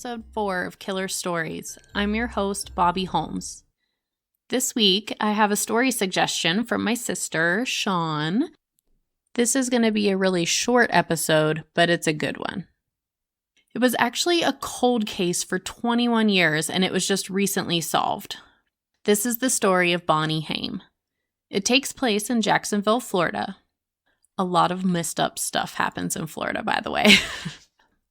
episode 4 of Killer Stories. I'm your host, Bobbie Holmes. This week, I have a story suggestion from my sister, Sean. This is going to be a really short episode, but it's a good one. It was actually a cold case for 21 years, and it was just recently solved. This is the story of Bobbie Haim. It takes place in Jacksonville, Florida. A lot of messed up stuff happens in Florida, by the way.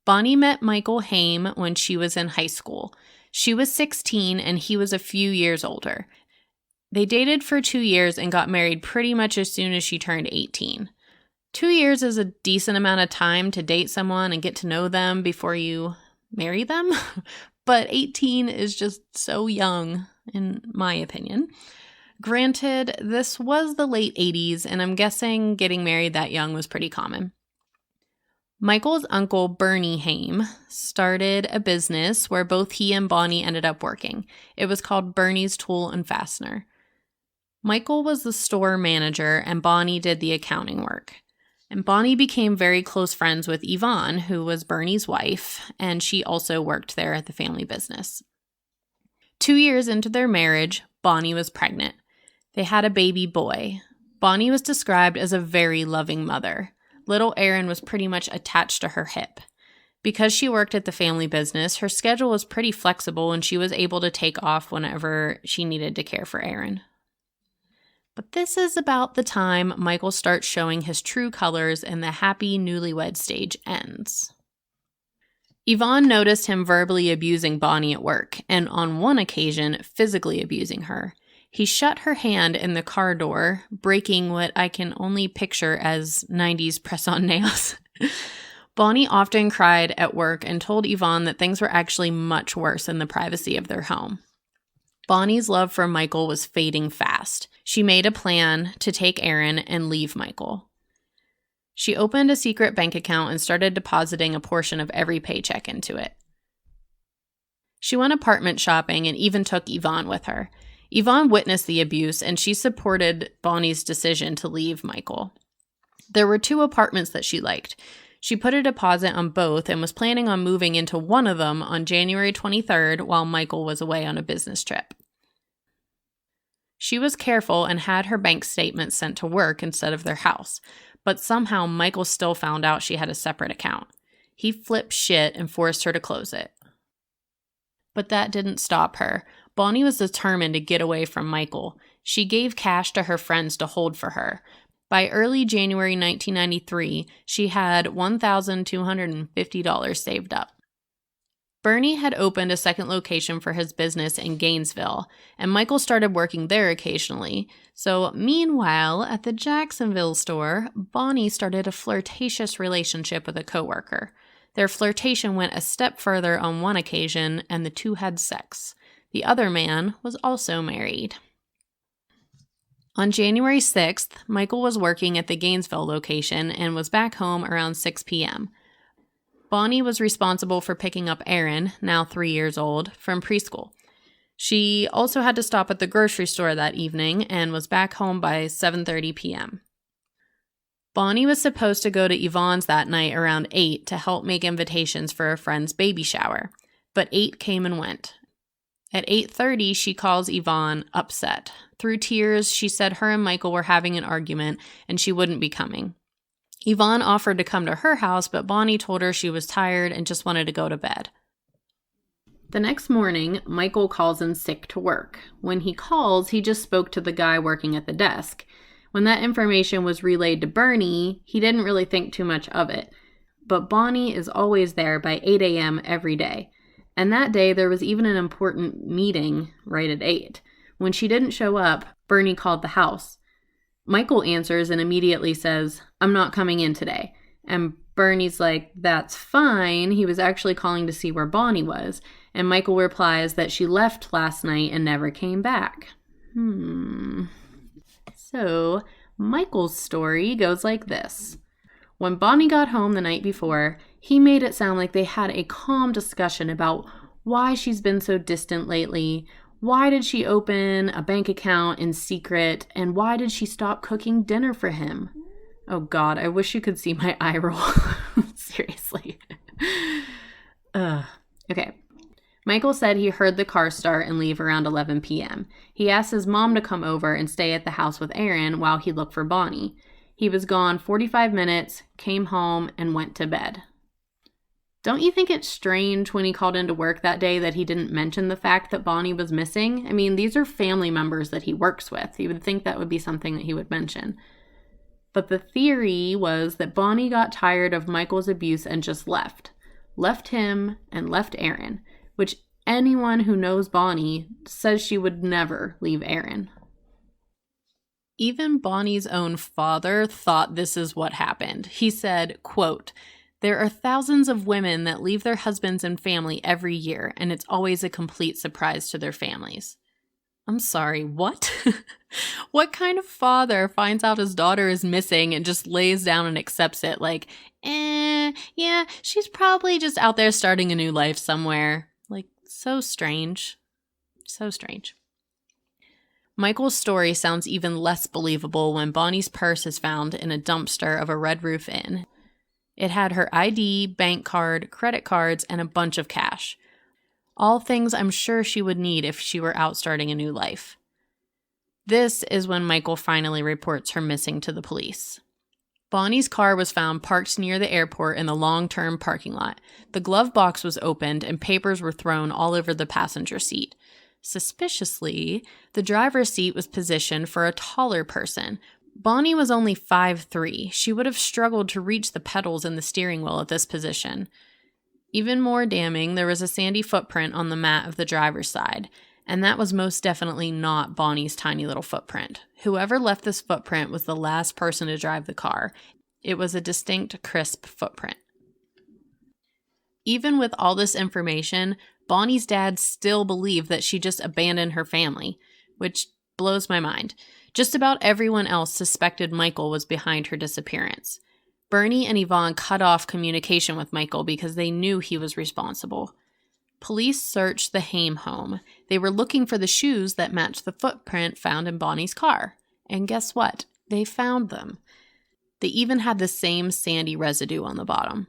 Bobbie met Michael Haim when she was in high school. She was 16 and he was a few years older. They dated for 2 years and got married pretty much as soon as she turned 18. 2 years is a decent amount of time to date someone and get to know them before you marry them, but 18 is just so young, in my opinion. Granted, this was the late 80s, and I'm guessing getting married that young was pretty common. Michael's uncle, Bernie Haim, started a business where both he and Bobbie ended up working. It was called Bernie's Tool and Fastener. Michael was the store manager, and Bobbie did the accounting work. And Bobbie became very close friends with Yvonne, who was Bernie's wife, and she also worked there at the family business. 2 years into their marriage, Bobbie was pregnant. They had a baby boy. Bobbie was described as a very loving mother. Little Aaron was pretty much attached to her hip. Because she worked at the family business, her schedule was pretty flexible and she was able to take off whenever she needed to care for Aaron. But this is about the time Michael starts showing his true colors and the happy newlywed stage ends. Yvonne noticed him verbally abusing Bobbie at work, and on one occasion, physically abusing her. He shut her hand in the car door, breaking what I can only picture as 90s press-on nails. Bobbie often cried at work and told Yvonne that things were actually much worse in the privacy of their home. Bobbie's love for Michael was fading fast. She made a plan to take Aaron and leave Michael. She opened a secret bank account and started depositing a portion of every paycheck into it. She went apartment shopping and even took Yvonne with her. Yvonne witnessed the abuse and she supported Bobbie's decision to leave Michael. There were 2 apartments that she liked. She put a deposit on both and was planning on moving into one of them on January 23rd while Michael was away on a business trip. She was careful and had her bank statements sent to work instead of their house, but somehow Michael still found out she had a separate account. He flipped shit and forced her to close it. But that didn't stop her. Bobbie was determined to get away from Michael. She gave cash to her friends to hold for her. By early January 1993, she had $1,250 saved up. Bernie had opened a second location for his business in Gainesville, and Michael started working there occasionally. So meanwhile, at the Jacksonville store, Bobbie started a flirtatious relationship with a coworker. Their flirtation went a step further on one occasion, and the two had sex. The other man was also married. On January 6th, Michael was working at the Gainesville location and was back home around 6 p.m. Bobbie was responsible for picking up Aaron, now 3 years old, from preschool. She also had to stop at the grocery store that evening and was back home by 7:30 p.m. Bobbie was supposed to go to Yvonne's that night around 8 to help make invitations for a friend's baby shower, but 8 came and went. At 8:30, she calls Yvonne upset. Through tears, she said her and Michael were having an argument and she wouldn't be coming. Yvonne offered to come to her house, but Bobbie told her she was tired and just wanted to go to bed. The next morning, Michael calls in sick to work. When he calls, he just spoke to the guy working at the desk. When that information was relayed to Bernie, he didn't really think too much of it. But Bobbie is always there by 8 a.m. every day. And that day, there was even an important meeting right at 8. When she didn't show up, Bernie called the house. Michael answers and immediately says, "I'm not coming in today." And Bernie's like, "That's fine. He was actually calling to see where Bobbie was." And Michael replies that she left last night and never came back. So, Michael's story goes like this. When Bobbie got home the night before, he made it sound like they had a calm discussion about why she's been so distant lately, why did she open a bank account in secret, and why did she stop cooking dinner for him? Oh God, I wish you could see my eye roll. Seriously. Okay, Michael said he heard the car start and leave around 11 p.m. He asked his mom to come over and stay at the house with Aaron while he looked for Bonnie. He was gone 45 minutes, came home, and went to bed. Don't you think it's strange when he called into work that day that he didn't mention the fact that Bonnie was missing? I mean, these are family members that he works with. You would think that would be something that he would mention. But the theory was that Bonnie got tired of Michael's abuse and just left. Left him and left Aaron, which anyone who knows Bonnie says she would never leave Aaron. Even Bonnie's own father thought this is what happened. He said, quote, "There are thousands of women that leave their husbands and family every year, and it's always a complete surprise to their families." I'm sorry, what? What kind of father finds out his daughter is missing and just lays down and accepts it like, yeah, she's probably just out there starting a new life somewhere. Like, so strange. So strange. Michael's story sounds even less believable when Bonnie's purse is found in a dumpster of a Red Roof Inn. It had her ID, bank card, credit cards, and a bunch of cash. All things I'm sure she would need if she were out starting a new life. This is when Michael finally reports her missing to the police. Bonnie's car was found parked near the airport in the long-term parking lot. The glove box was opened and papers were thrown all over the passenger seat. Suspiciously, the driver's seat was positioned for a taller person. Bonnie was only 5'3". She would have struggled to reach the pedals in the steering wheel at this position. Even more damning, there was a sandy footprint on the mat of the driver's side, and that was most definitely not Bonnie's tiny little footprint. Whoever left this footprint was the last person to drive the car. It was a distinct, crisp footprint. Even with all this information, Bonnie's dad still believed that she just abandoned her family, which blows my mind. Just about everyone else suspected Michael was behind her disappearance. Bernie and Yvonne cut off communication with Michael because they knew he was responsible. Police searched the Haim home. They were looking for the shoes that matched the footprint found in Bonnie's car. And guess what? They found them. They even had the same sandy residue on the bottom.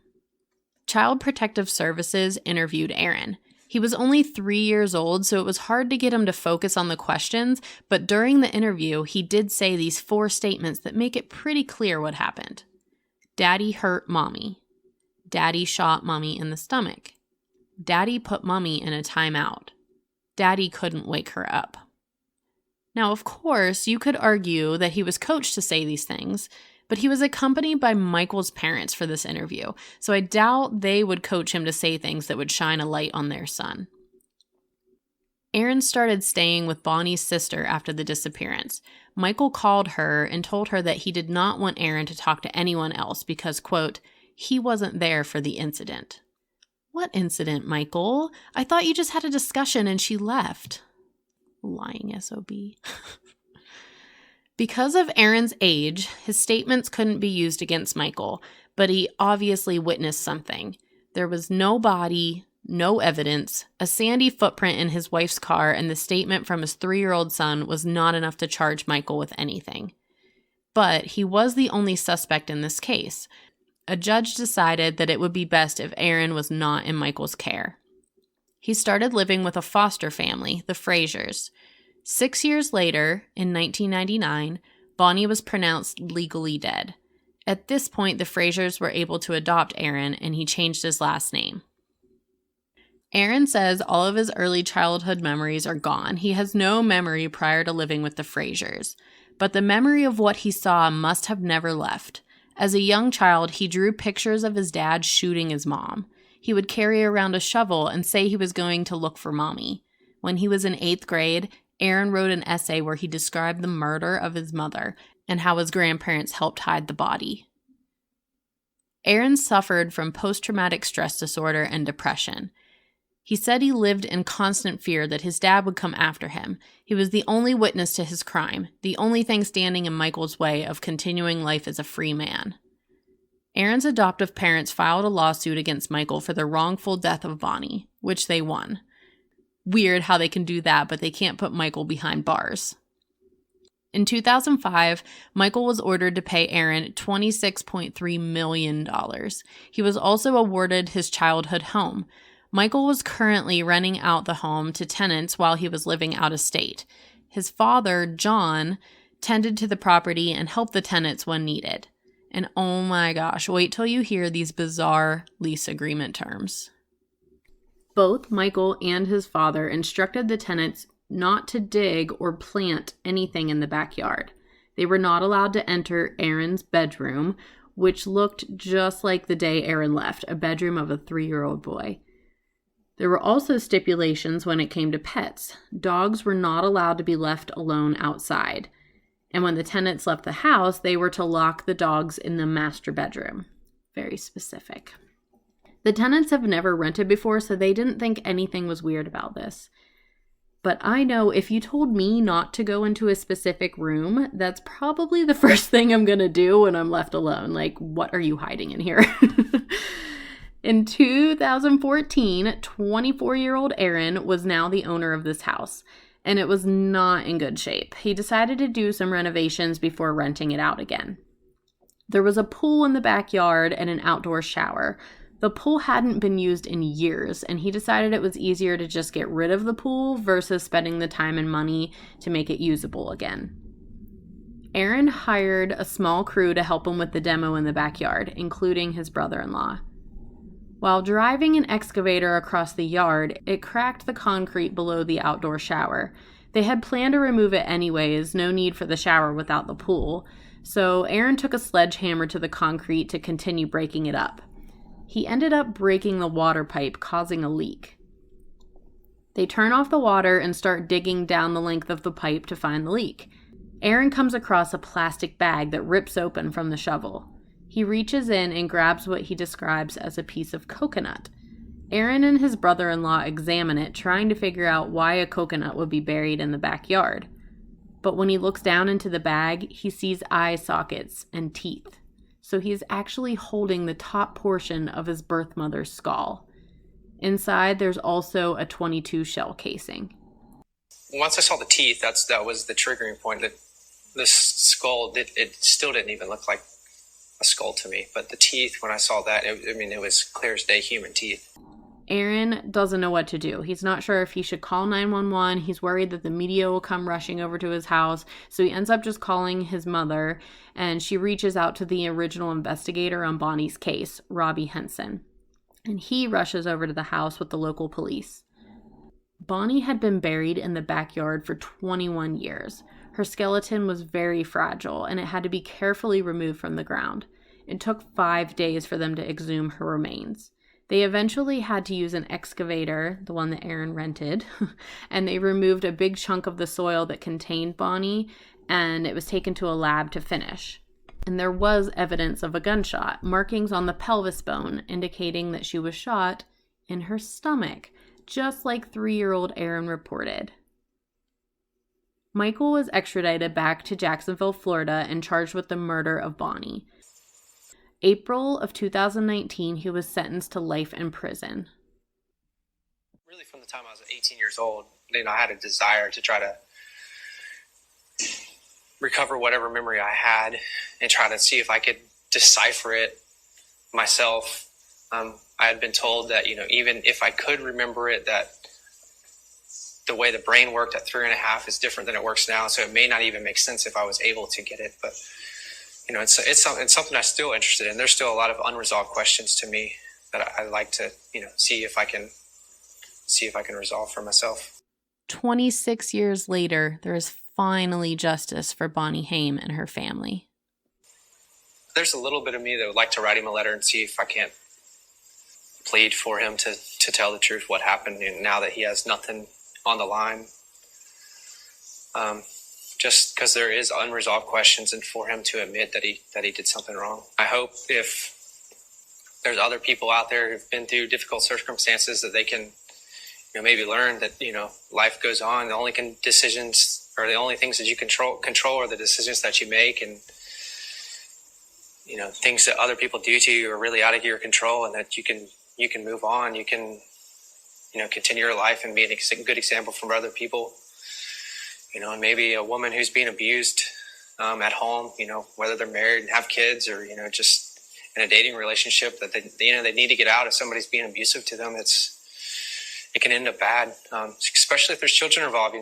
Child Protective Services interviewed Aaron. He was only 3 years old, so it was hard to get him to focus on the questions, but during the interview, he did say these 4 statements that make it pretty clear what happened. Daddy hurt Mommy. Daddy shot Mommy in the stomach. Daddy put Mommy in a timeout. Daddy couldn't wake her up. Now, of course, you could argue that he was coached to say these things, but he was accompanied by Michael's parents for this interview, so I doubt they would coach him to say things that would shine a light on their son. Aaron started staying with Bonnie's sister after the disappearance. Michael called her and told her that he did not want Aaron to talk to anyone else because, quote, he wasn't there for the incident. What incident, Michael? I thought you just had a discussion and she left. Lying SOB. Because of Aaron's age, his statements couldn't be used against Michael, but he obviously witnessed something. There was no body, no evidence, a sandy footprint in his wife's car, and the statement from his 3-year-old son was not enough to charge Michael with anything. But he was the only suspect in this case. A judge decided that it would be best if Aaron was not in Michael's care. He started living with a foster family, the Frasers. 6 years later, in 1999, Bonnie was pronounced legally dead. At this point, the Frasers were able to adopt Aaron, and he changed his last name. Aaron says all of his early childhood memories are gone. He has no memory prior to living with the Frasers, but the memory of what he saw must have never left. As a young child, he drew pictures of his dad shooting his mom. He would carry around a shovel and say he was going to look for Mommy. When he was in 8th grade, Aaron wrote an essay where he described the murder of his mother and how his grandparents helped hide the body. Aaron suffered from post-traumatic stress disorder and depression. He said he lived in constant fear that his dad would come after him. He was the only witness to his crime, the only thing standing in Michael's way of continuing life as a free man. Aaron's adoptive parents filed a lawsuit against Michael for the wrongful death of Bonnie, which they won. Weird how they can do that, but they can't put Michael behind bars. In 2005, Michael was ordered to pay Aaron $26.3 million. He was also awarded his childhood home. Michael was currently renting out the home to tenants while he was living out of state. His father, John, tended to the property and helped the tenants when needed. And oh my gosh, wait till you hear these bizarre lease agreement terms. Both Michael and his father instructed the tenants not to dig or plant anything in the backyard. They were not allowed to enter Aaron's bedroom, which looked just like the day Aaron left, a bedroom of a 3-year-old boy. There were also stipulations when it came to pets. Dogs were not allowed to be left alone outside. And when the tenants left the house, they were to lock the dogs in the master bedroom. Very specific. The tenants have never rented before, so they didn't think anything was weird about this. But I know if you told me not to go into a specific room, that's probably the first thing I'm going to do when I'm left alone. Like, what are you hiding in here? In 2014, 24-year-old Aaron was now the owner of this house, and it was not in good shape. He decided to do some renovations before renting it out again. There was a pool in the backyard and an outdoor shower. The pool hadn't been used in years, and he decided it was easier to just get rid of the pool versus spending the time and money to make it usable again. Aaron hired a small crew to help him with the demo in the backyard, including his brother-in-law. While driving an excavator across the yard, it cracked the concrete below the outdoor shower. They had planned to remove it anyways, no need for the shower without the pool, so Aaron took a sledgehammer to the concrete to continue breaking it up. He ended up breaking the water pipe, causing a leak. They turn off the water and start digging down the length of the pipe to find the leak. Aaron comes across a plastic bag that rips open from the shovel. He reaches in and grabs what he describes as a piece of coconut. Aaron and his brother-in-law examine it, trying to figure out why a coconut would be buried in the backyard. But when he looks down into the bag, he sees eye sockets and teeth. So he's actually holding the top portion of his birth mother's skull. Inside, there's also a .22 shell casing. Once I saw the teeth, that was the triggering point. That this skull, it still didn't even look like a skull to me. But the teeth, when I saw that, it was clear as day human teeth. Aaron doesn't know what to do. He's not sure if he should call 911. He's worried that the media will come rushing over to his house. So he ends up just calling his mother, and she reaches out to the original investigator on Bonnie's case, Bobbie Henson. And he rushes over to the house with the local police. Bonnie had been buried in the backyard for 21 years. Her skeleton was very fragile, and it had to be carefully removed from the ground. It took 5 days for them to exhume her remains. They eventually had to use an excavator, the one that Aaron rented, and they removed a big chunk of the soil that contained Bonnie, and it was taken to a lab to finish. And there was evidence of a gunshot, markings on the pelvis bone, indicating that she was shot in her stomach, just like 3-year-old Aaron reported. Michael was extradited back to Jacksonville, Florida, and charged with the murder of Bonnie. April of 2019, he was sentenced to life in prison. Really, from the time I was 18 years old, I had a desire to try to recover whatever memory I had and try to see if I could decipher it myself. I had been told that, even if I could remember it, that the way the brain worked at 3.5 is different than it works now. So it may not even make sense if I was able to get it. But, it's something I'm still interested in. There's still a lot of unresolved questions to me that I'd like to, see if I can resolve for myself. 26 years later, there is finally justice for Bobbie Haim and her family. There's a little bit of me that would like to write him a letter and see if I can't plead for him to tell the truth, what happened, now that he has nothing on the line. Just because there is unresolved questions, and for him to admit that he did something wrong. I hope if there's other people out there who've been through difficult circumstances that they can, maybe learn that, life goes on. The only decisions, or the only things that you control are the decisions that you make, and, things that other people do to you are really out of your control, and that you can move on. You can, continue your life and be a good example for other people. And maybe a woman who's being abused at home, whether they're married and have kids, or, just in a dating relationship, that they need to get out if somebody's being abusive to them. It's it can end up bad, especially if there's children involved.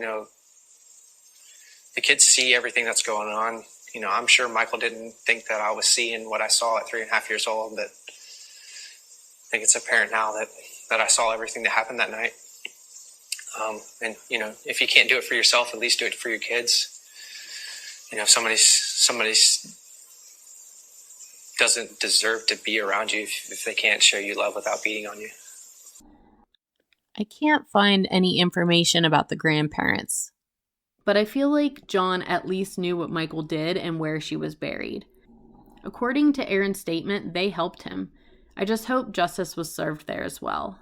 The kids see everything that's going on. I'm sure Michael didn't think that I was seeing what I saw at 3.5 years old, but I think it's apparent now that I saw everything that happened that night. And if you can't do it for yourself, at least do it for your kids. If somebody's doesn't deserve to be around you if they can't show you love without beating on you. I can't find any information about the grandparents, but I feel like John at least knew what Michael did and where she was buried. According to Aaron's statement, they helped him. I just hope justice was served there as well.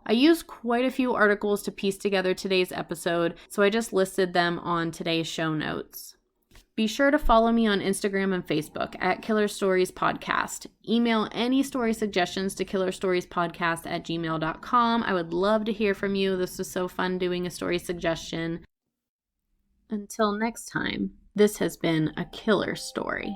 I used quite a few articles to piece together today's episode, so I just listed them on today's show notes. Be sure to follow me on Instagram and Facebook at Killer Stories Podcast. Email any story suggestions to KillerStoriesPodcast@gmail.com. I would love to hear from you. This was so fun doing a story suggestion. Until next time, this has been a killer story.